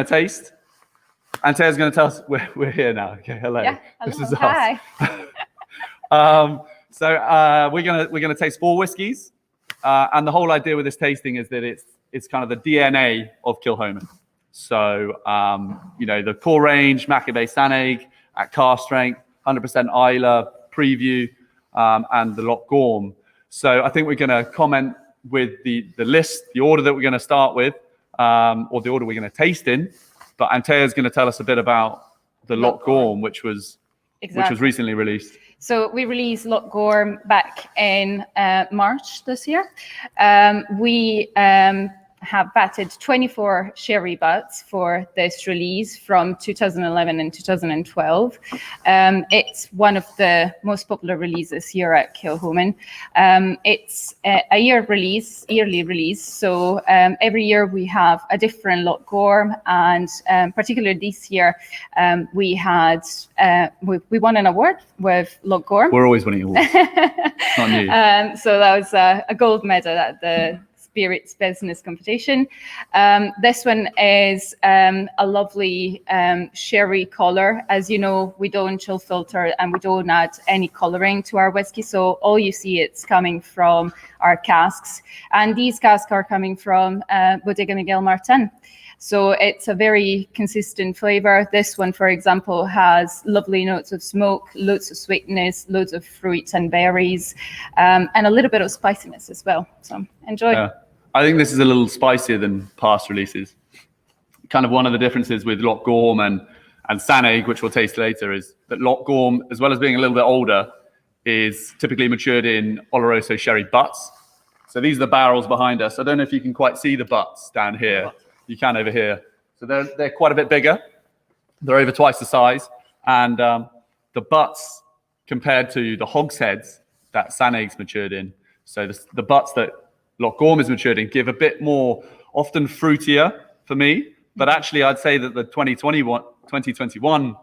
A taste. Antea's going to tell us we're here now. Okay, hello. Yeah, hello. This is Hi. us. So we're gonna taste 4 whiskies, and the whole idea with this tasting is that it's kind of the DNA of Kilchoman. So the core range, Maccabee Sannig at cask strength, 100% Islay preview, and the Loch Gorm. So I think we're going to comment with the list, the order that we're going to start with, or the order we're going to taste in. But Antea's going to tell us a bit about the Loch Gorm, which was recently released. So we released Loch Gorm back in March this year. We have batted 24 sherry butts for this release from 2011 and 2012. It's one of the most popular releases here at Kilchoman. It's a yearly release. So every year we have a different Loch Gorm, and particularly this year we won an award with Loch Gorm. We're always winning awards. Not new. So that was a gold medal at the Spirits Business Competition. This one is a lovely sherry color. As you know, we don't chill filter and we don't add any coloring to our whiskey. So all you see, it's coming from our casks. And these casks are coming from Bodega Miguel Martin. So it's a very consistent flavor. This one, for example, has lovely notes of smoke, loads of sweetness, loads of fruits and berries, and a little bit of spiciness as well. So enjoy. Yeah. I think this is a little spicier than past releases. Kind of one of the differences with Loch Gorm and Sannig, which we'll taste later, is that Loch Gorm, as well as being a little bit older, is typically matured in Oloroso sherry butts. So these are the barrels behind us. I don't know if you can quite see the butts down here. You can over here. So they're quite a bit bigger. They're over twice the size. And the butts compared to the hogsheads that Sannig's matured in. So the butts that Loch Gorm is matured in give a bit more, often fruitier for me. But actually, I'd say that the 2021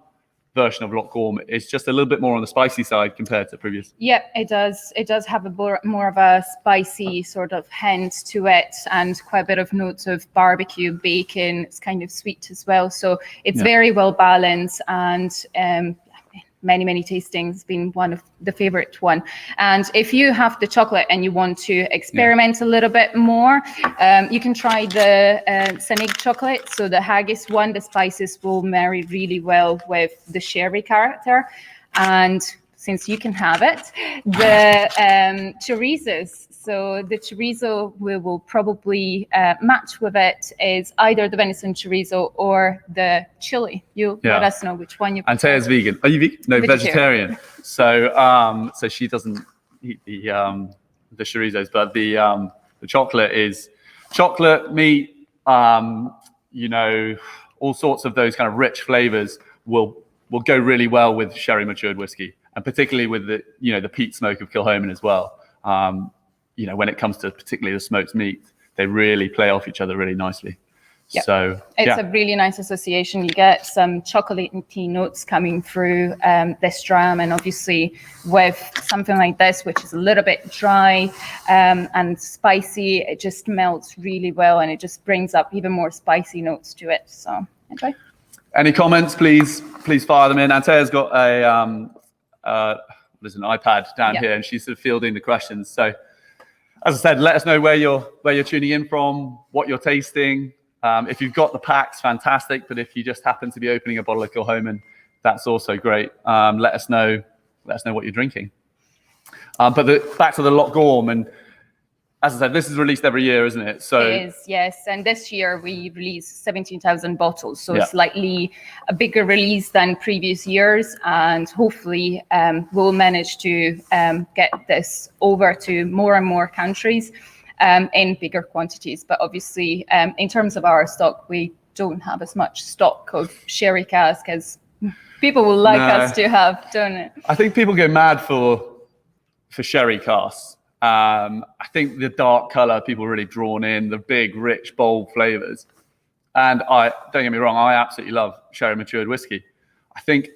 version of Loch Gorm is just a little bit more on the spicy side compared to previous. Yeah, it does. It does have a more of a spicy sort of hint to it, and quite a bit of notes of barbecue, bacon. It's kind of sweet as well. So it's very well balanced, and many tastings, been one of the favorite one. And if you have the chocolate and you want to experiment a little bit more, you can try the Sannig chocolate. So the haggis one, the spices will marry really well with the sherry character. And since you can have it, the chorizos. So the chorizo we will probably match with it is either the venison chorizo or the chili. You let us know which one you prefer. Antea's vegan. Are you vegan? No, vegetarian. So she doesn't eat the chorizos, but the chocolate is chocolate, meat, all sorts of those kind of rich flavors will go really well with sherry matured whiskey, and particularly with the peat smoke of Kilchoman as well. When it comes to particularly the smoked meat, they really play off each other really nicely. Yep. So it's a really nice association. You get some chocolate and tea notes coming through this dram, and obviously with something like this, which is a little bit dry and spicy, it just melts really well, and it just brings up even more spicy notes to it. So enjoy. Any comments, please fire them in. Antea's got an iPad down here, and she's sort of fielding the questions. So, as I said, let us know where you're tuning in from, what you're tasting. If you've got the packs, fantastic. But if you just happen to be opening a bottle of Kilchoman, that's also great. Let us know what you're drinking. But back to the Loch Gorm, and as I said, this is released every year, isn't it? So it is, yes. And this year we released 17,000 bottles, so slightly a bigger release than previous years. And hopefully we'll manage to get this over to more and more countries in bigger quantities. But obviously, in terms of our stock, we don't have as much stock of sherry cask as people would like us to have, don't it? I think people go mad for sherry casks. I think the dark color, people are really drawn in, the big, rich, bold flavors. And don't get me wrong, I absolutely love sherry matured whiskey. I think,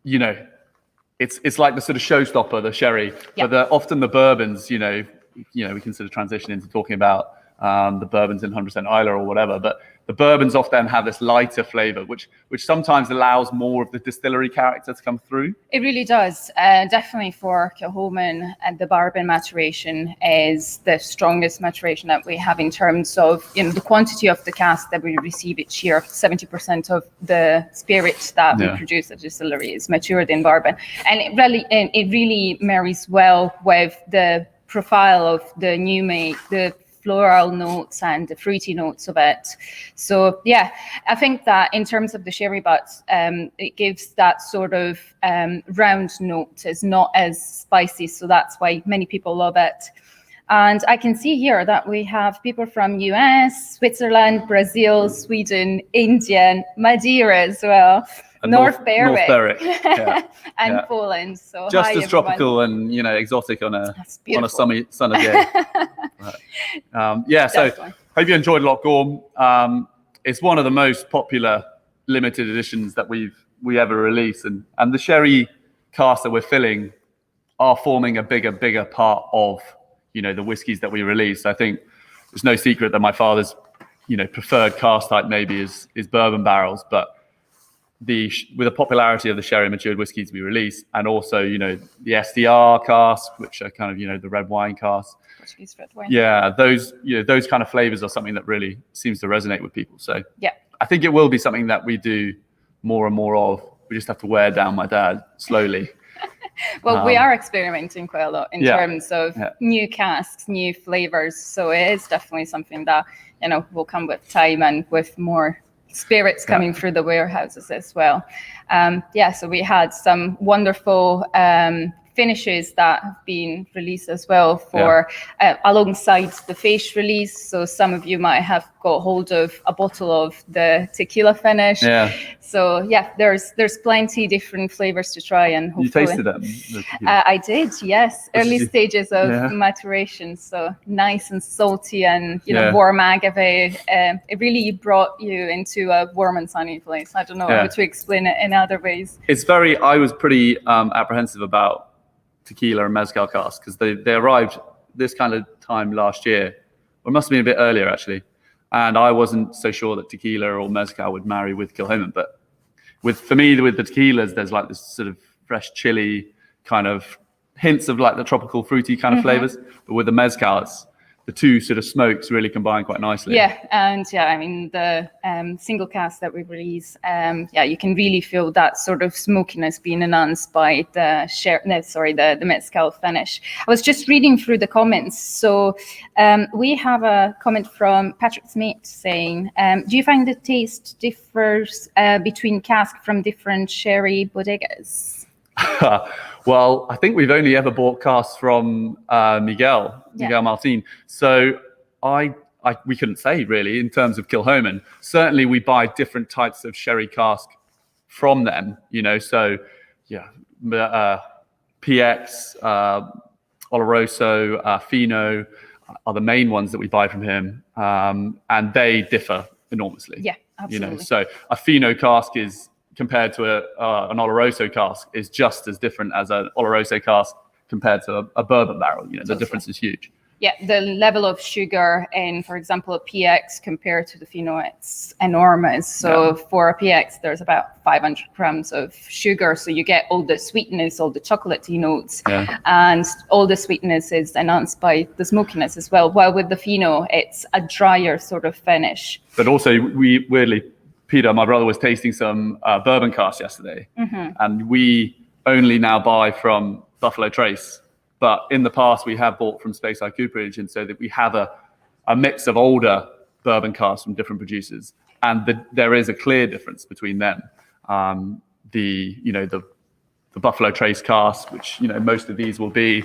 it's like the sort of showstopper, the sherry, but often the bourbons, we can sort of transition into talking about the bourbon's in 100% Islay or whatever. But the bourbons often have this lighter flavor, which sometimes allows more of the distillery character to come through. It really does. Definitely for Kilchoman, and the bourbon maturation is the strongest maturation that we have in terms of the quantity of the cask that we receive each year. 70% of the spirit that we produce at the distillery is matured in bourbon, and it really marries well with the profile of the new make, the floral notes and the fruity notes of it. So yeah, I think that in terms of the sherry butts, it gives that sort of round note. It's not as spicy, so that's why many people love it. And I can see here that we have people from US, Switzerland, Brazil, Sweden, India, Madeira as well. North Berwick. And Poland. So just hi, as tropical and exotic on a sunny day. So hope you enjoyed Loch Gorm. It's one of the most popular limited editions that we ever release, and the sherry casks that we're filling are forming a bigger part of the whiskies that we release. I think there's no secret that my father's preferred cask type maybe is bourbon barrels, but with the popularity of the sherry matured whiskies we release, and also the SDR cask, which are kind of the red wine cask. Portuguese red wine. Yeah, those those kind of flavors are something that really seems to resonate with people. So yeah, I think it will be something that we do more and more of. We just have to wear down my dad slowly. Well, we are experimenting quite a lot in terms of new casks, new flavors. So it is definitely something that will come with time and with more spirits coming through the warehouses as well. So we had some wonderful finishes that have been released as well for alongside the Fèis release. So some of you might have got hold of a bottle of the Tequila Finish. So there's plenty different flavors to try, and hopefully you tasted them. I did, yes. Early stages of maturation, so nice and salty and warm agave. It really brought you into a warm and sunny place. I don't know how to explain it in other ways. I was pretty apprehensive about tequila and mezcal casks because they arrived this kind of time last year, or it must have been a bit earlier actually, and I wasn't so sure that tequila or mezcal would marry with Kilchoman. But for me with the tequilas, there's like this sort of fresh chili kind of hints of like the tropical fruity kind of flavors, but with the mezcal, the two sort of smokes really combine quite nicely. I mean the single cask that we release, you can really feel that sort of smokiness being enhanced by the mezcal finish. I was just reading through the comments, so we have a comment from Patrick Smith saying, do you find the taste differs between cask from different sherry bodegas? Well, I think we've only ever bought casks from Miguel Martin. So we couldn't say really in terms of Kilchoman. Certainly we buy different types of sherry cask from them, so PX, Oloroso, Fino are the main ones that we buy from him. And they differ enormously. Yeah, absolutely. So a Fino cask is, compared to an Oloroso cask, is just as different as an Oloroso cask compared to a bourbon barrel. The difference is huge. Yeah, the level of sugar in, for example, a PX compared to the Fino, it's enormous. So for a PX, there's about 500 grams of sugar. So you get all the sweetness, all the chocolatey notes, and all the sweetness is enhanced by the smokiness as well. While with the Fino, it's a drier sort of finish. But also, Peter, my brother, was tasting some bourbon casks yesterday, and we only now buy from Buffalo Trace. But in the past, we have bought from Speyside Cooperage, and so that we have a mix of older bourbon casks from different producers, and there is a clear difference between them. The Buffalo Trace cask, which most of these will be,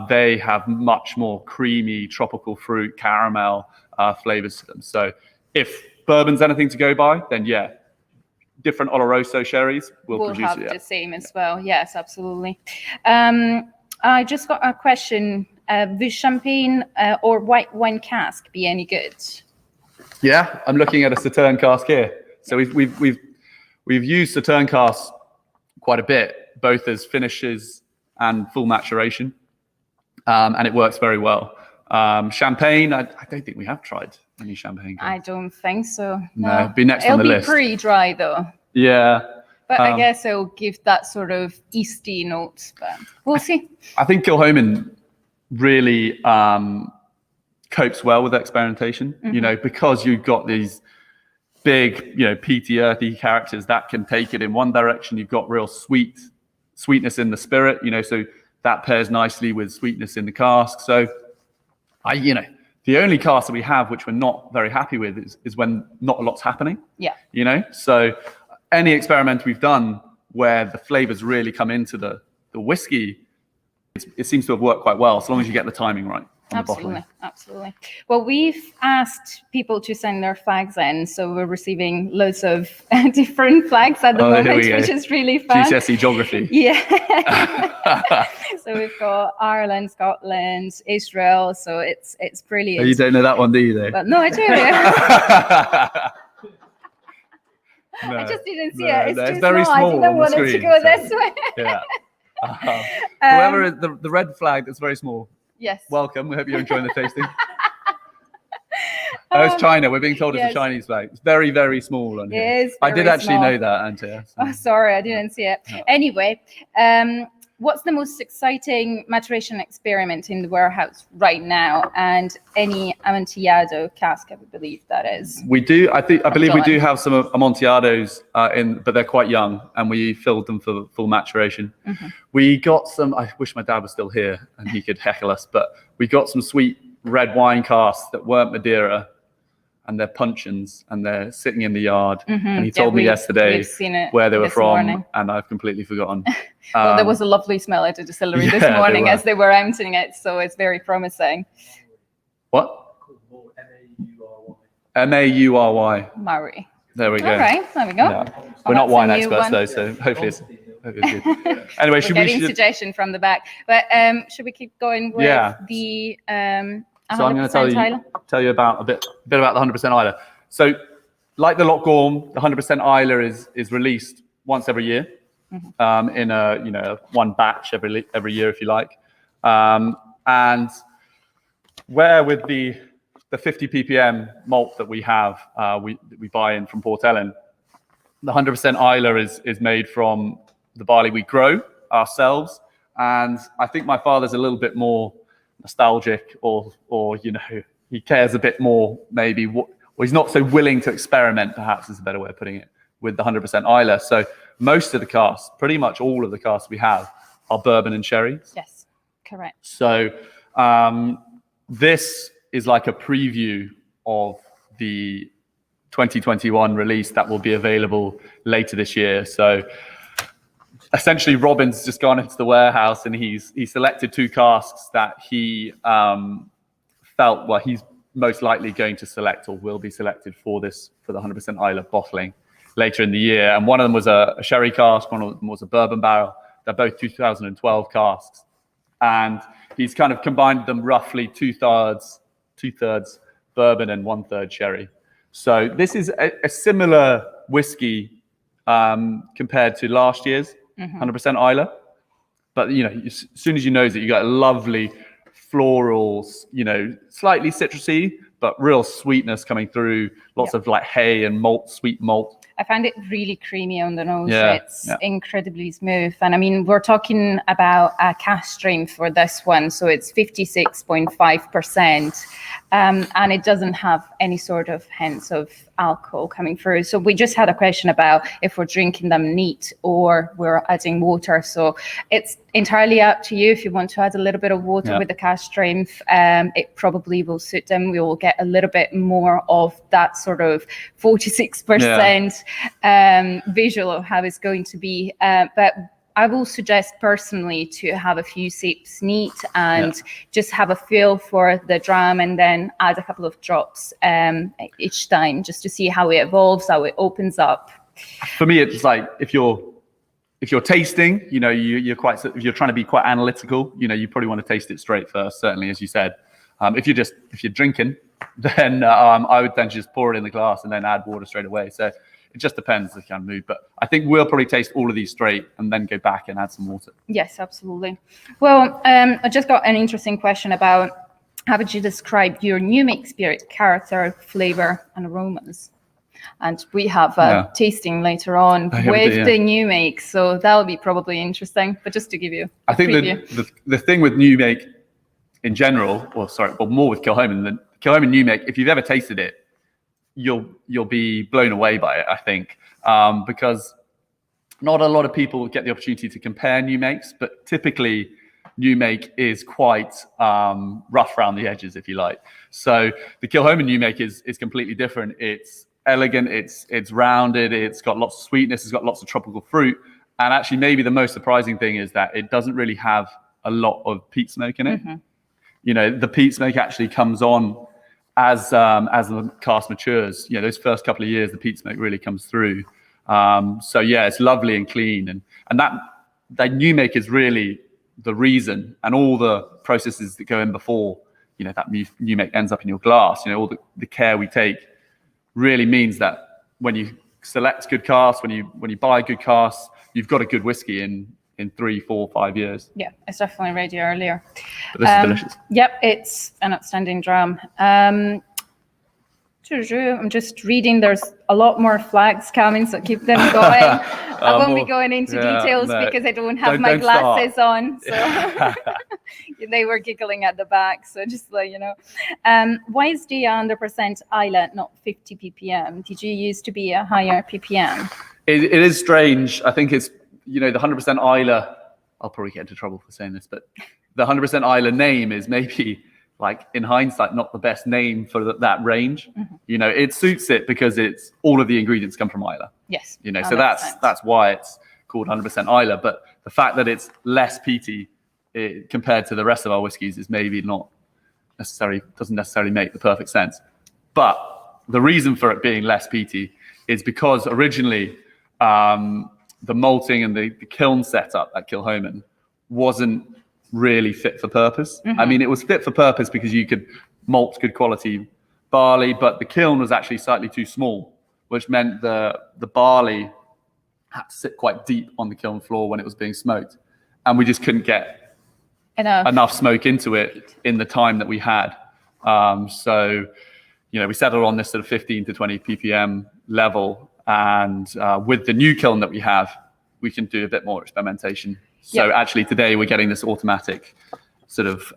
they have much more creamy tropical fruit, caramel flavors to them. So if bourbon's anything to go by, then different Oloroso sherries will produce have the same as well. Yes, absolutely. I just got a question. Would champagne or white wine cask be any good? Yeah, I'm looking at a Sauterne cask here. So we've used Sauterne casks quite a bit, both as finishes and full maturation, and it works very well. Champagne, I don't think we have tried any champagne. I don't think so. No, it'd be next on the list. It'll be pretty dry though. Yeah. But I guess it'll give that sort of yeasty note, but we'll see. I think Kilchoman really copes well with experimentation, because you've got these big, peaty, earthy characters that can take it in one direction. You've got real sweetness in the spirit, so that pairs nicely with sweetness in the cask. So the only cask that we have, which we're not very happy with is when not a lot's happening. Yeah. So any experiment we've done where the flavors really come into the whiskey, it seems to have worked quite well, as long as you get the timing right. Absolutely. Well, we've asked people to send their flags in, so we're receiving loads of different flags at the moment, which is really fun. GCSE geography. Yeah. So we've got Ireland, Scotland, Israel, so it's brilliant. Oh, you don't know that one, do you, though? Well, no, I do. I just didn't see it. It's too very small. I didn't want it to go this way. Yeah. Whoever is the red flag that's very small. Yes. Welcome. We hope you're enjoying the tasting. It's China. We're being told it's a Chinese flag. It's very, very small on here. It is. I did actually know that, Antia. So. Oh, sorry, I didn't see it. No. Anyway, what's the most exciting maturation experiment in the warehouse right now? And any Amontillado cask, I believe that is. We do. I believe we do have some Amontillados but they're quite young, and we filled them for full maturation. Mm-hmm. We got some. I wish my dad was still here and he could heckle us, but we got some sweet red wine casks that weren't Madeira, and they're puncheons, and they're sitting in the yard. Mm-hmm. And he told me yesterday where they were from, and I've completely forgotten. Well, there was a lovely smell at the distillery this morning as they were emptying it, so it's very promising. What? M-A-U-R-Y. Murray. There we go. All right, there we go. Yeah. We're not wine experts though, so hopefully it's good. Anyway, we're getting suggestion from the back, but should we keep going with the? So I'm going to tell you about a bit about the 100% Islay. So, like the Loch Gorm, the 100% Islay is released once every year, in a one batch every year, if you like. And where with the 50 ppm malt that we have, we buy in from Port Ellen, the 100% Islay is made from the barley we grow ourselves. And I think my father's a little bit more nostalgic, or he cares a bit more, maybe, or he's not so willing to experiment, perhaps is a better way of putting it, with the 100% Islay. So most of the casks, pretty much all of the casks we have, are bourbon and sherry. Yes, correct. So this is like a preview of the 2021 release that will be available later this year. So essentially, Robin's just gone into the warehouse and he selected two casks that he felt he's most likely going to select, or will be selected for the 100% Islay bottling later in the year. And one of them was a sherry cask, one of them was a bourbon barrel. They're both 2012 casks, and he's kind of combined them roughly two thirds bourbon and 1/3 sherry. So this is a similar whiskey compared to last year's 100% Islay, but as soon as you nose it, you got a lovely floral, slightly citrusy, but real sweetness coming through. Lots of like hay and malt, sweet malt. I find it really creamy on the nose. It's incredibly smooth. And I mean, we're talking about a cask strength for this one. So it's 56.5%. And it doesn't have any sort of hints of alcohol coming through. So we just had a question about if we're drinking them neat or we're adding water. So it's entirely up to you. If you want to add a little bit of water with the cask strength, it probably will suit them. We will get a little bit more of that sort of 46% visual of how it's going to be. But I will suggest personally to have a few sips neat and just have a feel for the dram, and then add a couple of drops each time, just to see how it evolves, how it opens up. For me, it's like if you're tasting, you're if you're trying to be quite analytical, you probably want to taste it straight first, certainly, as you said. If you're drinking, then I would then just pour it in the glass and then add water straight away. So it just depends the kind of mood, but I think we'll probably taste all of these straight and then go back and add some water. Yes, absolutely. Well, I just got an interesting question about how would you describe your new make spirit character, flavor, and aromas? And we have a tasting later on with the new make, so that'll be probably interesting. But just to give you a preview. the thing with new make in general, but more with Kilchoman, the Kilchoman new make, if you've ever tasted it, you'll be blown away by it, I think, because not a lot of people get the opportunity to compare new makes, but typically new make is quite rough around the edges, if you like. So the Kilchoman new make is completely different. It's elegant, it's rounded, it's got lots of sweetness, it's got lots of tropical fruit, and actually maybe the most surprising thing is that it doesn't really have a lot of peat smoke in it. The peat smoke actually comes on as the cask matures. Those first couple of years the peat smoke really comes through. So it's lovely and clean, and that new make is really the reason, and all the processes that go in before that new make ends up in your glass. All the care we take really means that when you select good casks, when you buy good casks, you've got a good whiskey in 3, 4, 5 years. Yeah, it's definitely ready earlier. But this is delicious. Yep, it's an outstanding dram. I'm just reading, there's a lot more flags coming, so keep them going. I won't be going into details because I don't have my glasses on. So they were giggling at the back, so just to let you know. Why is the 100% Islay not 50 ppm? Did you used to be a higher ppm? It is strange. I think it's, the 100% Islay, I'll probably get into trouble for saying this, but the 100% Islay name is maybe, like, in hindsight, not the best name for that range. It suits it because it's all of the ingredients come from Islay. Yes. So that's why it's called 100% Islay. But the fact that it's less peaty compared to the rest of our whiskies is maybe doesn't necessarily make the perfect sense. But the reason for it being less peaty is because originally the malting and the kiln setup at Kilchoman wasn't really fit for purpose. I mean, it was fit for purpose because you could malt good quality barley, but the kiln was actually slightly too small, which meant the barley had to sit quite deep on the kiln floor when it was being smoked, and we just couldn't get enough smoke into it in the time that we had. So we settled on this sort of 15 to 20 ppm level, and with the new kiln that we have, we can do a bit more experimentation. So actually today we're getting this automatic sort of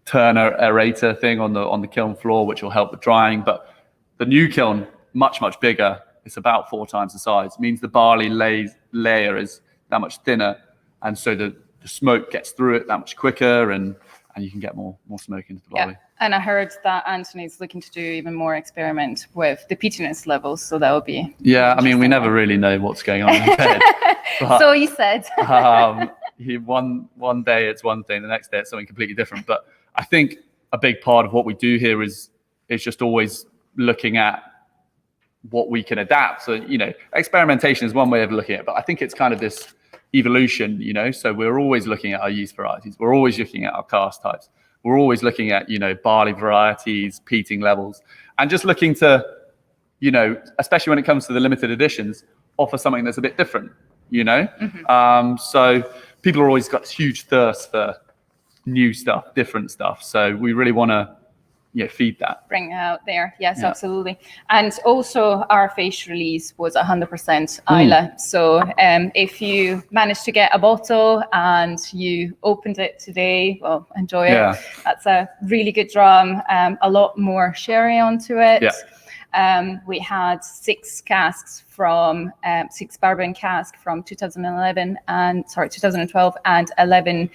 turner aerator thing on the kiln floor, which will help with drying. But the new kiln, much bigger. It's about 4 times the size. It means the barley layer is that much thinner, and so the smoke gets through it that much quicker, and you can get more smoke into the barley. And I heard that Anthony's looking to do even more experiment with the peatiness levels, so that would be I mean, we never really know what's going on in his head. But, so he said. one day it's one thing, the next day it's something completely different. But I think a big part of what we do here is just always looking at what we can adapt. So, experimentation is one way of looking at it, but I think it's kind of this evolution, so we're always looking at our yeast varieties. We're always looking at our cask types. We're always looking at, barley varieties, peating levels, and just looking to, especially when it comes to the limited editions, offer something that's a bit different, So people are always got this huge thirst for new stuff, different stuff. So we really want to, feed that. Bring out there. Yes, absolutely. And also our Fèis release was 100% Islay. So if you managed to get a bottle and you opened it today, well, enjoy it. That's a really good dram. A lot more sherry onto it. We had 6 casks from 6 bourbon cask from 2012 and 11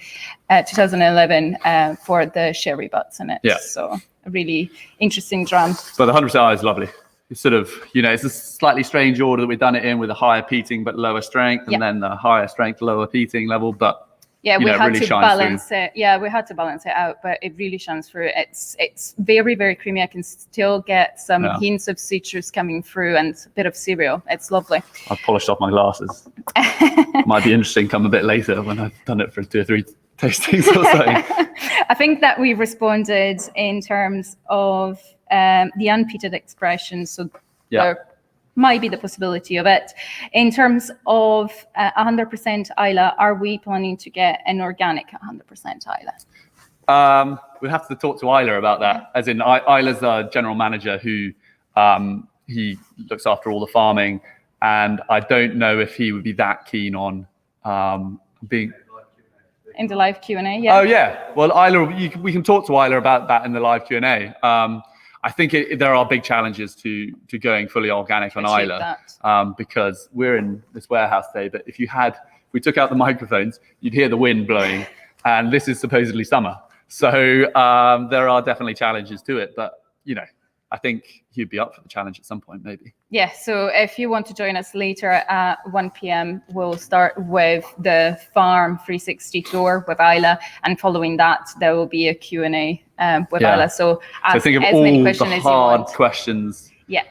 2011 for the sherry butts in it. So a really interesting dram. But the 100% Islay is lovely. It's sort of, it's a slightly strange order that we've done it in, with a higher peating but lower strength, and then the higher strength, lower peating level. But we had to balance it. We had to balance it out, but it really shines through. It's very, very creamy. I can still get some hints of citrus coming through and a bit of cereal. It's lovely. I've polished off my glasses. Might be interesting come a bit later when I've done it for 2 or 3 tastings or so. I think that we responded in terms of the unpeated expression. So there might be the possibility of it. In terms of 100% Islay, are we planning to get an organic 100% Islay? We'll have to talk to Isla about that. As in, Isla's our general manager who he looks after all the farming, and I don't know if he would be that keen on being in the live Q&A. Yeah. Oh yeah. Well, Isla, we can talk to Isla about that in the live Q&A. I think there are big challenges to going fully organic on Isla, because we're in this warehouse today. But if we took out the microphones, you'd hear the wind blowing, and this is supposedly summer. So there are definitely challenges to it. But I think he'd be up for the challenge at some point, maybe. Yeah, so if you want to join us later at 1 p.m, we'll start with the Farm 360 tour with Isla, and following that, there will be a Q&A with Isla. So ask think of as all many the questions as you hard want. questions. Yeah.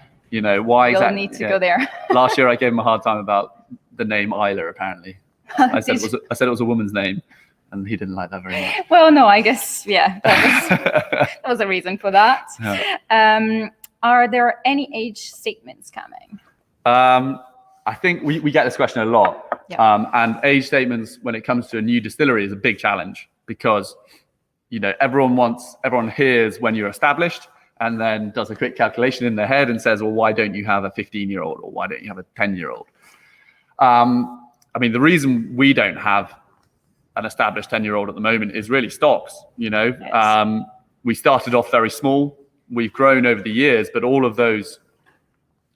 Why You'll exactly? need to go there. Last year, I gave him a hard time about the name Isla, apparently. I said it was a woman's name, and he didn't like that very much. Well, no, I guess, that was a reason for that. Yeah. Are there any age statements coming? I think we get this question a lot. Yeah. And age statements, when it comes to a new distillery, is a big challenge because, everyone hears when you're established and then does a quick calculation in their head and says, well, why don't you have a 15-year-old or why don't you have a 10-year-old? The reason we don't have an established 10-year-old at the moment is really stocks. Yes. We started off very small. We've grown over the years, but all of those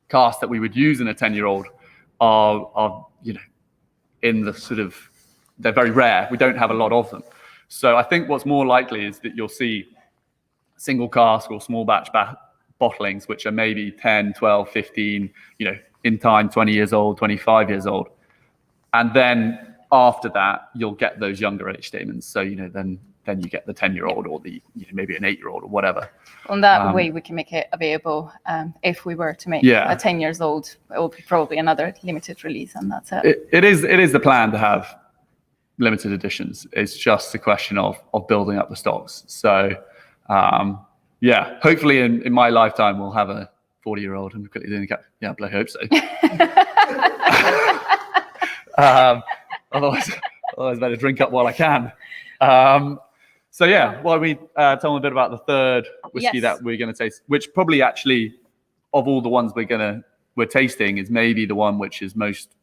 casks that we would use in a 10-year-old are in the sort of, they're very rare. We don't have a lot of them. So I think what's more likely is that you'll see single cask or small batch bottlings, which are maybe 10, 12, 15, in time, 20 years old, 25 years old. And then after that, you'll get those younger age statements. So, then you get the 10-year-old or the maybe an 8-year-old or whatever. On that way, we can make it available. If we were to make a 10 years old, it will be probably another limited release, and that's it. It is the plan to have limited editions. It's just a question of building up the stocks. So, hopefully in my lifetime, we'll have a 40-year-old and quickly doing the Yeah, I hope so. Otherwise, I better drink up while I can. So why don't we tell them a bit about the third whiskey that we're going to taste, which probably actually of all the ones we're tasting is maybe the one which is most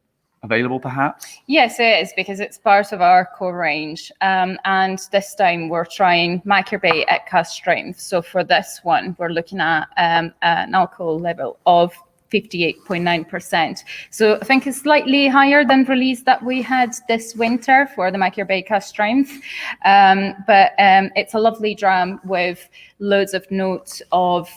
available, perhaps? Yes, it is, because it's part of our core range. And this time we're trying Maker Bay at cask strength. So for this one, we're looking at an alcohol level of 58.9%. So I think it's slightly higher than release that we had this winter for the Maker Bay cask strength. But it's a lovely dram with loads of notes of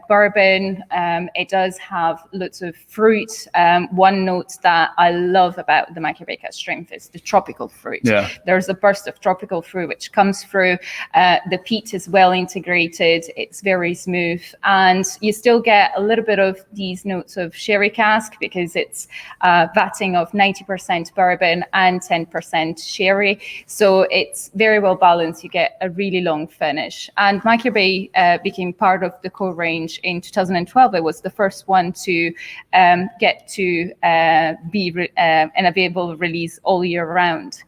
bourbon. It does have lots of fruit. One note that I love about the Maker Bay cask strength is the tropical fruit. Yeah. There's a burst of tropical fruit which comes through. The peat is well integrated. It's very smooth, and you still get a little bit of these notes of sherry cask because it's vatting of 90% bourbon and 10% sherry. So it's very well balanced. You get a really long finish. And Maker Bay became part of the core range in 2012. It was the first one to get to be an available release all year round.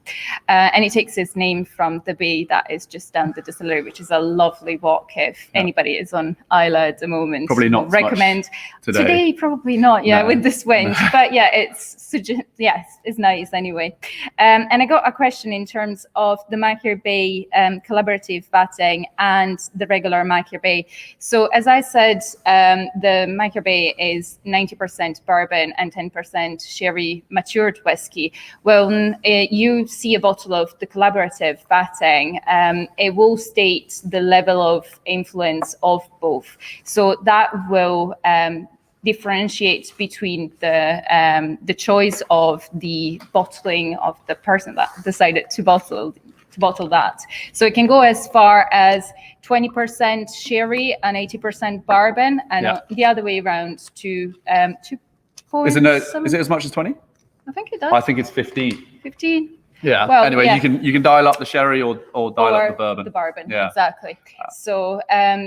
And it takes its name from the bay that is just down the distillery, which is a lovely walk if anybody is on Isla at the moment. Probably not recommend today probably not, with this wind. But it's nice anyway. And I got a question in terms of the Maker Bay collaborative vatting and the regular Maker Bay. So as I said, the Maker Bay is 90% bourbon and 10% sherry matured whiskey. When you see a bottle of the collaborative vatting, it will state the level of influence of both. So that will differentiate between the choice of the bottling of the person that decided to bottle that. So it can go as far as 20% sherry and 80% bourbon, and the other way around to 2 points. Is it as much as 20? I think it does. I think it's 15. 15. Yeah. Well, anyway, yeah. you can dial up the sherry or dial up the bourbon. The bourbon, Yeah. exactly. So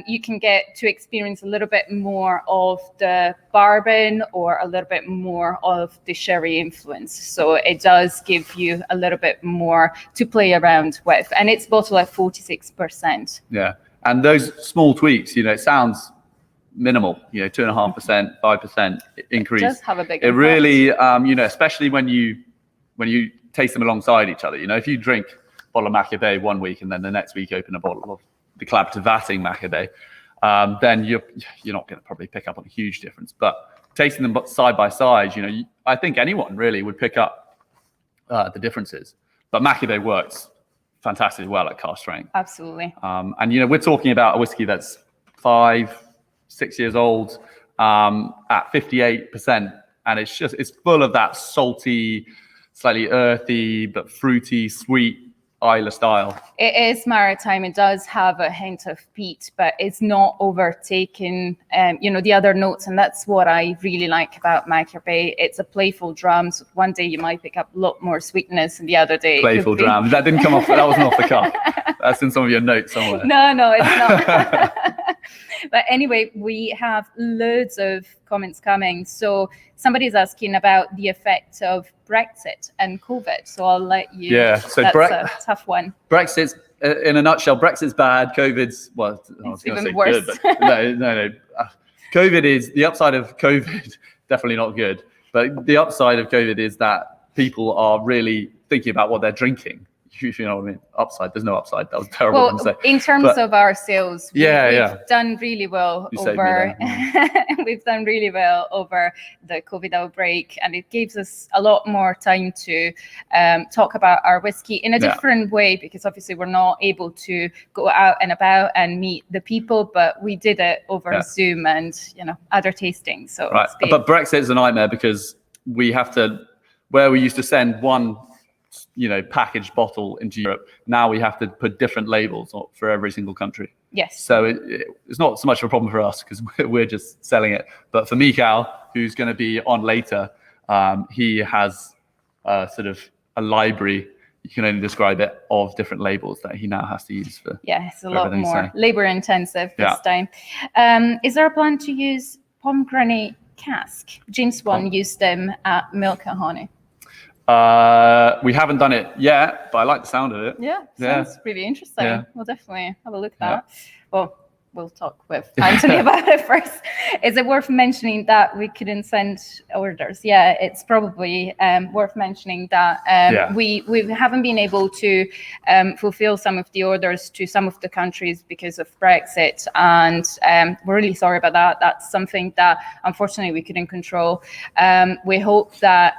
you can get to experience a little bit more of the bourbon or a little bit more of the sherry influence. So it does give you a little bit more to play around with, and it's bottled at 46%. Yeah, and those small tweaks, it sounds minimal, 2.5%, 5% increase. It does have a big It impact. really, especially when you taste them alongside each other. If you drink a bottle of Macabee one week and then the next week open a bottle of the collaborative vatting Macabee, then you're not going to probably pick up on a huge difference. But tasting them side by side, I think anyone really would pick up the differences. But Macabee works fantastically well at cask strength. Absolutely. And we're talking about a whiskey that's 5-6 years old at 58%, and it's full of that salty, slightly earthy but fruity, sweet Islay style. It is maritime. It does have a hint of peat, but it's not overtaking, the other notes, and that's what I really like about Macabee. It's a playful dram. So one day you might pick up a lot more sweetness, and the other day Playful dram. That didn't come off. That wasn't off the cuff. That's in some of your notes somewhere. No, it's not. But anyway, we have loads of comments coming. So somebody's asking about the effect of Brexit and COVID. So I'll let you. Yeah, so that's a tough one. Brexit's, in a nutshell, Brexit's bad. COVID's, well, I was going to say worse. good, but no. COVID is, the upside of COVID, definitely not good. But the upside of COVID is that people are really thinking about what they're drinking. If you know what I mean. Upside, there's no upside. That was terrible to say. In terms of our sales, we've done really well over. We've done really well over the COVID outbreak, and it gives us a lot more time to talk about our whiskey in a different way, because obviously we're not able to go out and about and meet the people, but we did it over Zoom and other tastings. So right, but Brexit is a nightmare because we have to, where we used to send one packaged bottle into Europe, now we have to put different labels for every single country. Yes. So it's not so much of a problem for us because we're just selling it. But for Mikhail, who's going to be on later, he has sort of a library, you can only describe it, of different labels that he now has to use for. Yeah, it's a lot more labor intensive this time. Is there a plan to use pomegranate cask? James Wan used them at Milk and Honey. We haven't done it yet, but I like the sound of it. Yeah, sounds really interesting. Yeah. We'll definitely have a look at that. Well, we'll talk with Anthony about it first. Is it worth mentioning that we couldn't send orders? Yeah, it's probably worth mentioning that we haven't been able to fulfill some of the orders to some of the countries because of Brexit, and we're really sorry about that. That's something that unfortunately we couldn't control. We hope that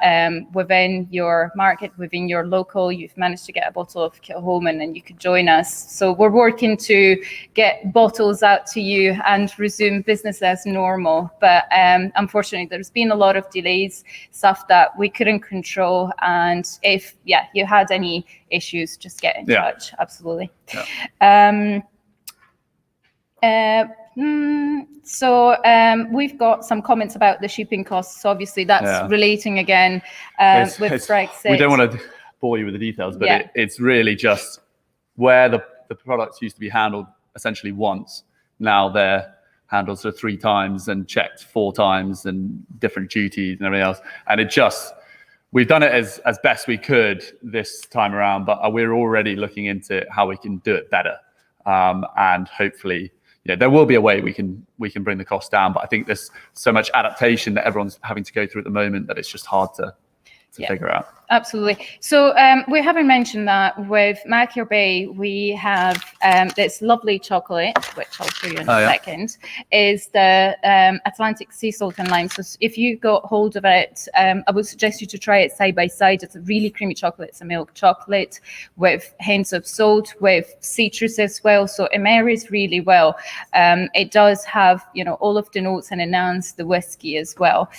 within your market, within your local, you've managed to get a bottle of Kilchoman and you could join us. So we're working to get bottles out to you and resume business as normal, but unfortunately there's been a lot of delays, stuff that we couldn't control, and if you had any issues, just get in touch. Absolutely. So we've got some comments about the shipping costs. Obviously that's relating again with Brexit. We don't want to bore you with the details, but it's really just where the products used to be handled essentially once. Now they're handled sort of 3 times and checked 4 times and different duties and everything else. And we've done it as best we could this time around, but we're already looking into how we can do it better. And hopefully, there will be a way we can bring the cost down. But I think there's so much adaptation that everyone's having to go through at the moment that it's just hard to figure out. Absolutely. So we haven't mentioned that with Macabee, we have this lovely chocolate, which I'll show you in a second, is the Atlantic Sea Salt and Lime. So if you got hold of it, I would suggest you to try it side by side. It's a really creamy chocolate. It's a milk chocolate with hints of salt, with citrus as well. So it marries really well. It does have, all of the notes and enhance the whiskey as well.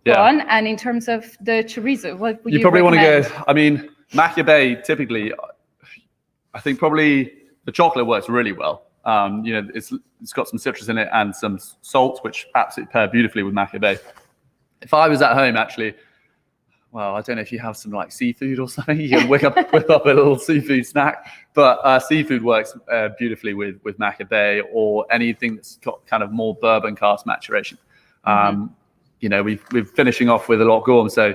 Go on. And in terms of the chorizo, what would you probably want recommend? to go, I mean, Macabee typically, I think probably the chocolate works really well. It's got some citrus in it and some salt, which absolutely pair beautifully with Macabee. If I was at home, actually, well, I don't know if you have some like seafood or something, you can whip up a little seafood snack. But seafood works beautifully with Macabee or anything that's got kind of more bourbon cask maturation. You know, we're finishing off with a Loch Gorm, so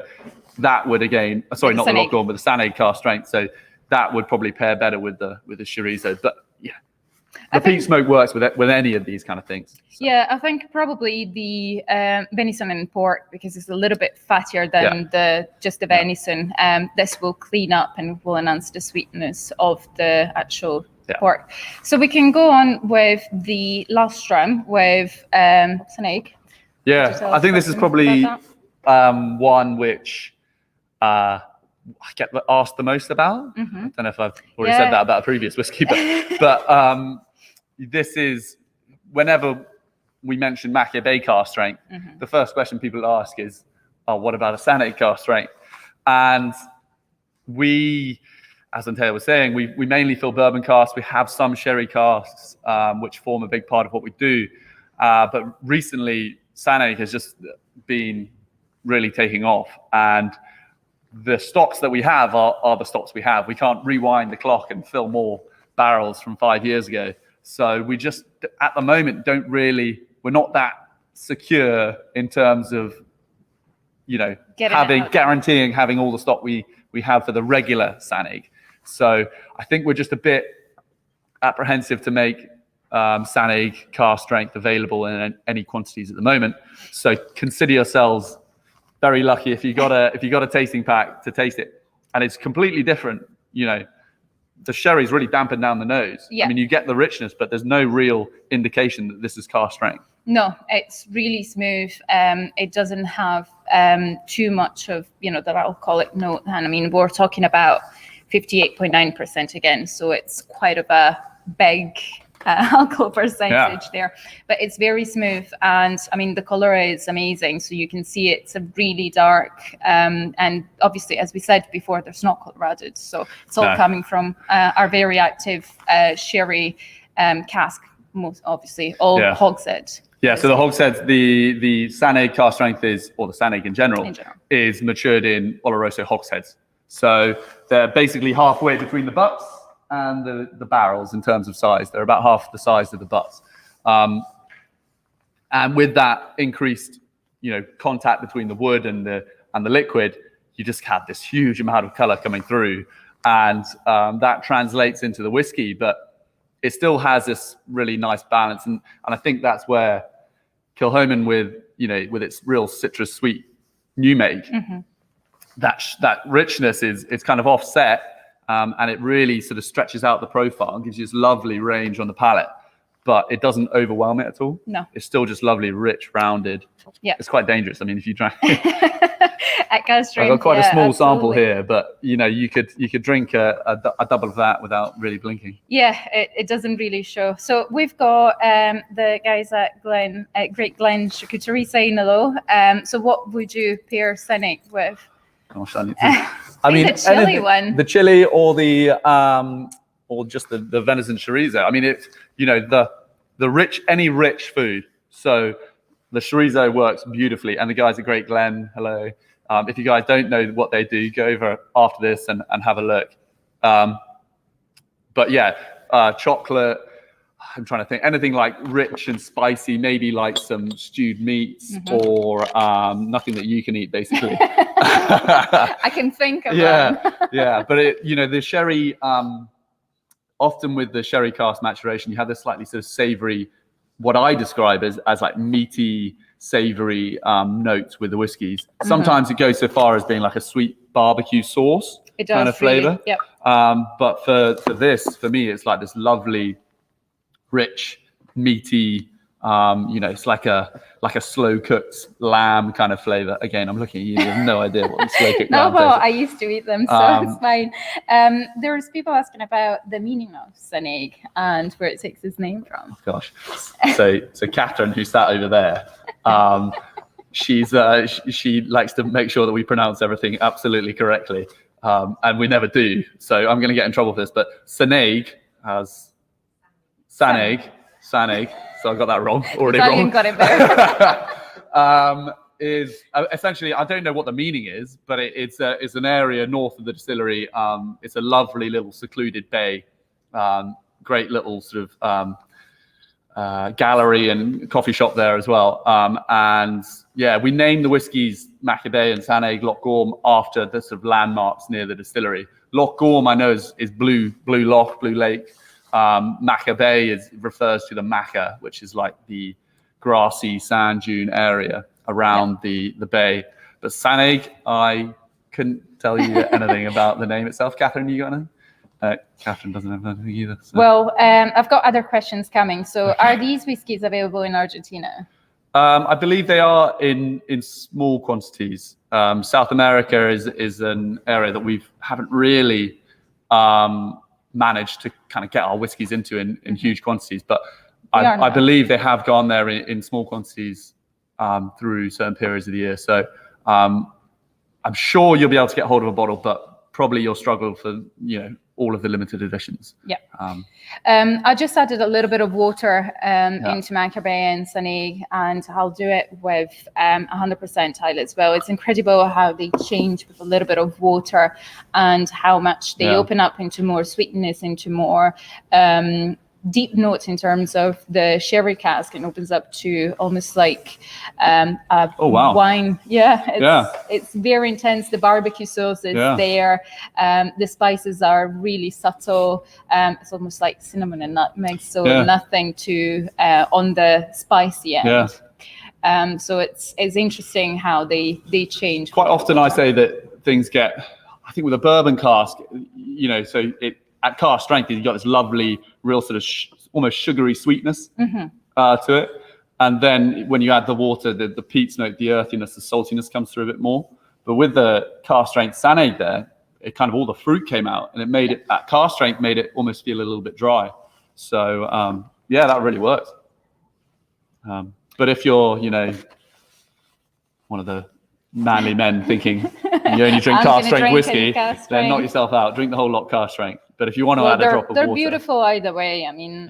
that would again, sorry, not the Loch Gorm, but the Saneg cask strength. So that would probably pair better with the chorizo. But yeah, the peat smoke works with any of these kind of things. So. Yeah, I think probably the venison and pork, because it's a little bit fattier than the venison. This will clean up and will enhance the sweetness of the actual pork. So we can go on with the last dram with Saneg. Yeah, I think this is probably one which I get asked the most about. I don't know if I've already said that about a previous whiskey, but this is, whenever we mention Macabee cask strength, the first question people ask is, oh, what about a Saneg cask strength? And we, as Antea was saying, we mainly fill bourbon casks. We have some sherry casks, which form a big part of what we do. But recently, Saneg has just been really taking off. And the stocks that we have are the stocks we have. We can't rewind the clock and fill more barrels from 5 years ago. So we just, at the moment, we're not that secure in terms of, you know, guaranteeing having all the stock we have for the regular Saneg. So I think we're just a bit apprehensive to make Saneg cask strength available in any quantities at the moment. So consider yourselves very lucky if you got a tasting pack to taste it, and it's completely different. You know, the sherry's really dampened down the nose. I mean, you get the richness, but there's no real indication that this is cask strength. No, it's really smooth. It doesn't have too much of, you know, the alcoholic note. And I mean, we're talking about 58.9% again, so it's quite of a big alcohol percentage there, but it's very smooth. And I mean, the color is amazing, so you can see it's a really dark, and obviously, as we said before, there's not coloraded, so it's all coming from our very active sherry cask, most obviously all hogshead. Yeah, so the hogshead, the Saneg cask strength is, or the Saneg in general, is matured in Oloroso hogsheads. So they're basically halfway between the butts and the barrels in terms of size. They're about half the size of the butts. And with that increased, you know, contact between the wood and the liquid, you just have this huge amount of color coming through. And that translates into the whiskey, but it still has this really nice balance. And I think that's where Kilchoman, with its real citrus sweet new make, that richness is kind of offset. And it really sort of stretches out the profile and gives you this lovely range on the palate, but it doesn't overwhelm it at all. No. It's still just lovely, rich, rounded. Yeah. It's quite dangerous. I mean, if you try... I've got quite a small sample here, but, you know, you could drink a double of that without really blinking. Yeah, it doesn't really show. So we've got the guys at Great Glen Charcuterie saying hello. So what would you pair Saneg with? Gosh, I mean, the chili one. The chili or or just the venison chorizo. I mean, it's, you know, any rich food. So the chorizo works beautifully, and the guys at Great Glen, hello. If you guys don't know what they do, go over after this and have a look. But yeah, chocolate. I'm trying to think, anything like rich and spicy, maybe like some stewed meats or nothing that you can eat, basically. I can think of them. Yeah. But the sherry, often with the sherry cask maturation, you have this slightly sort of savory, what I describe as like meaty, savory notes with the whiskeys. Sometimes it goes so far as being like a sweet barbecue sauce kind of flavor. Yep. But for me, it's like this lovely, rich, meaty, it's like a slow cooked lamb kind of flavor. Again, I'm looking at you, have no idea what the slow cooked lamb well, I used to eat them, so it's fine. There's people asking about the meaning of Saneg and where it takes its name from. Oh, gosh. So Catherine, who sat over there, she likes to make sure that we pronounce everything absolutely correctly. And we never do. So I'm going to get in trouble for this, but Saneg has Saneg. So I got that wrong. Already wrong. Got it better. is essentially, I don't know what the meaning is, but it's an area north of the distillery. It's a lovely little secluded bay, great little sort of gallery and coffee shop there as well. And yeah, we named the whiskies Maccabee and Saneg Loch Gorm after the sort of landmarks near the distillery. Loch Gorm, I know, is blue loch, blue lake. Maccabee refers to the Macca, which is like the grassy sand dune area around the bay. But Saneg, I couldn't tell you anything about the name itself. Catherine, you got anything? Catherine doesn't have anything either. So. Well, I've got other questions coming. So are these whiskies available in Argentina? I believe they are in small quantities. South America is an area that we haven't really managed to kind of get our whiskies into in huge quantities. But I believe they have gone there in small quantities through certain periods of the year. So I'm sure you'll be able to get hold of a bottle, but probably you'll struggle for, all of the limited editions. Yeah. I just added a little bit of water into Maccabee and Saneg, and I'll do it with 100% tile as well. It's incredible how they change with a little bit of water and how much they open up into more sweetness, into more deep notes in terms of the sherry cask. It opens up to almost like wine. It's very intense. The barbecue sauce is there. The spices are really subtle. It's almost like cinnamon and nutmeg, so nothing too on the spicy end. So it's interesting how they change. Quite often I say that things get, I think with a bourbon cask, so at cask strength, you've got this lovely, real sort of almost sugary sweetness to it. And then when you add the water, the peats note, the earthiness, the saltiness comes through a bit more. But with the cask strength Saneg there, it kind of all the fruit came out, and it made it, at cask strength, made it almost feel a little bit dry. So that really works. But if you're, one of the manly men thinking you only drink cask strength whiskey, then knock yourself out. Drink the whole lot cask strength. But if you want to add a drop of water, they're beautiful either way. I mean,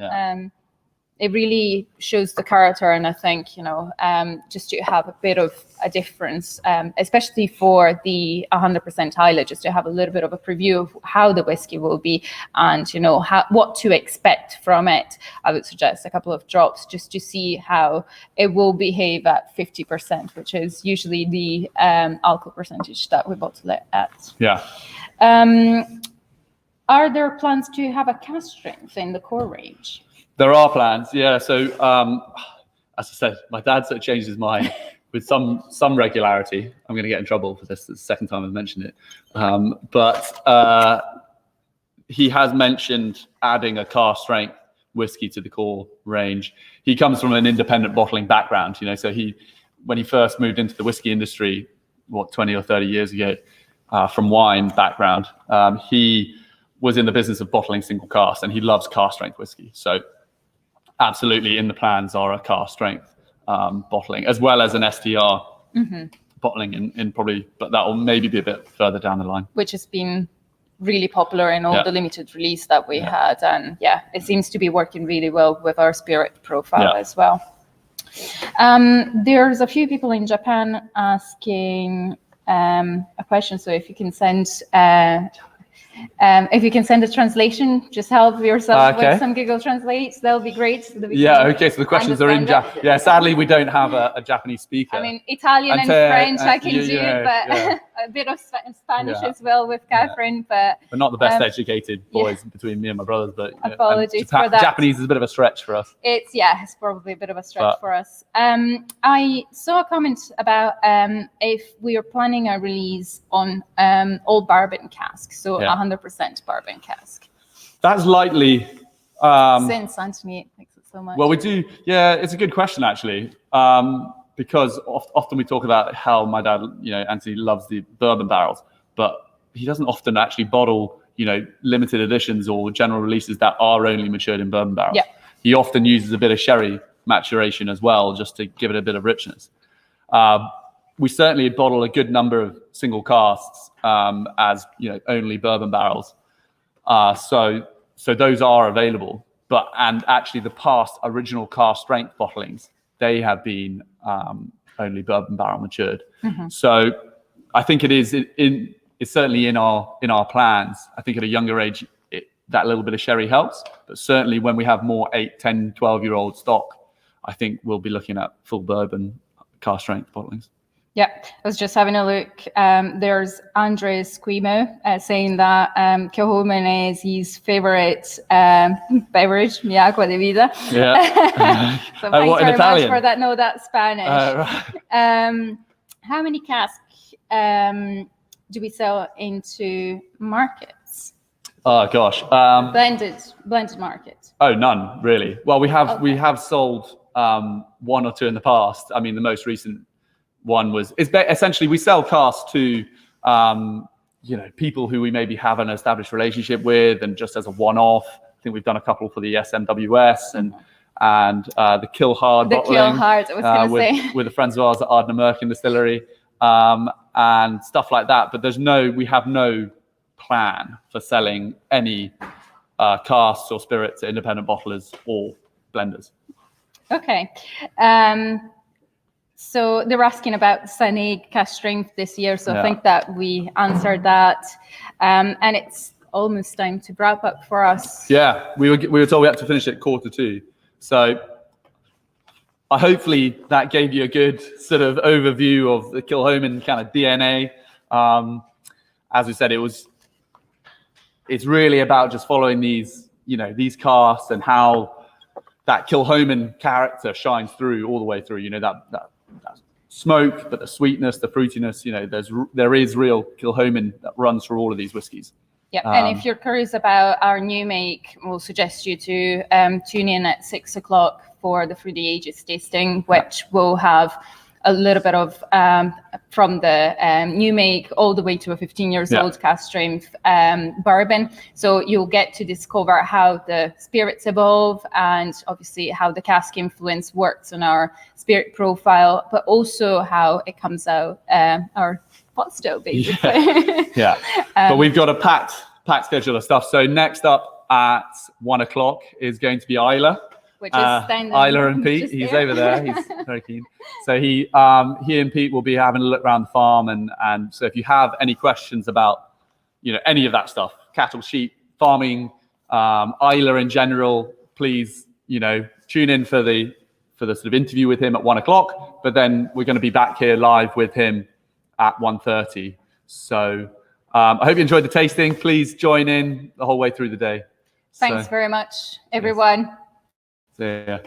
it really shows the character, and I think just to have a bit of a difference, especially for the 100% Islay, just to have a little bit of a preview of how the whiskey will be, and what to expect from it. I would suggest a couple of drops just to see how it will behave at 50%, which is usually the alcohol percentage that we bottle it at. Yeah. Are there plans to have a cask strength in the core range? There are plans, yeah. So, as I said, my dad sort of changed his mind with some regularity. I'm going to get in trouble for this. It's the second time I've mentioned it. But he has mentioned adding a cask strength whiskey to the core range. He comes from an independent bottling background, so when he first moved into the whiskey industry, 20 or 30 years ago, from wine background, he was in the business of bottling single cask, and he loves cask strength whiskey. So absolutely in the plans are a cask strength bottling, as well as an STR bottling in probably, but that will maybe be a bit further down the line. Which has been really popular in all the limited release that we had. And it seems to be working really well with our spirit profile as well. There's a few people in Japan asking a question. So if you can send a translation, just help yourself with some Google Translates, that'll be great. So that so the questions are in Japanese. Yeah, sadly we don't have a Japanese speaker. I mean, Italian and French I can do, but a bit of Spanish as well with Catherine. But we're not the best educated boys between me and my brothers, but apologies for that. Japanese is a bit of a stretch for us. It's probably a bit of a stretch for us. I saw a comment about if we are planning a release on old bourbon cask, so 100% bourbon cask. That's likely. Since Anthony likes it so much. Well, we do. Yeah, it's a good question actually, because often we talk about how my dad, Anthony loves the bourbon barrels, but he doesn't often actually bottle, limited editions or general releases that are only matured in bourbon barrels. Yeah. He often uses a bit of sherry maturation as well, just to give it a bit of richness. We certainly bottle a good number of single casks as only bourbon barrels. So those are available. And actually the past original cask strength bottlings, they have been only bourbon barrel matured. So I think it's certainly in our plans. I think at a younger age, that little bit of sherry helps, but certainly when we have more 8, 10, 12-year-old stock, I think we'll be looking at full bourbon cask strength bottlings. Yeah, I was just having a look. There's Andres Squimo saying that Kilchoman is his favorite beverage, mi agua de vida. Yeah. So thanks what, in very Italian? much for that. No, that's Spanish. Right. How many casks do we sell into markets? Oh gosh. Blended market. Oh, none really. Well, we have sold one or two in the past. I mean, the most recent one was essentially we sell casks to people who we maybe have an established relationship with, and just as a one-off. I think we've done a couple for the SMWS and the Kilhard bottling. The Kilhard, I was going to say. With the friends of ours at Ardner Merkin Distillery and stuff like that. But we have no plan for selling any casks or spirits to independent bottlers or blenders. Okay. So they're asking about Sané cask strength this year. So I think that we answered that. And it's almost time to wrap up for us. Yeah, we were told we had to finish at 1:45. So hopefully that gave you a good sort of overview of the Kilchoman kind of DNA. As we said, it's really about just following these casks and how that Kilchoman character shines through all the way through. That smoke, but the sweetness, the fruitiness. There is real Kilchoman that runs through all of these whiskies. Yeah, and if you're curious about our new make, we'll suggest you to tune in at 6:00 for the Through the Ages tasting, which will have a little bit of from the new make all the way to a 15 years old cask strength bourbon. So you'll get to discover how the spirits evolve and obviously how the cask influence works on our spirit profile, but also how it comes out our pot still, basically. Yeah. But we've got a packed schedule of stuff. So next up at 1:00 is going to be Isla. Which is standing. Isla and Pete, he's over there. He's very keen. So he and Pete will be having a look around the farm, and so if you have any questions about any of that stuff, cattle, sheep, farming, Isla in general, please tune in for the sort of interview with him at 1:00. But then we're going to be back here live with him at 1:30. So I hope you enjoyed the tasting. Please join in the whole way through the day. Thanks very much, everyone. See ya.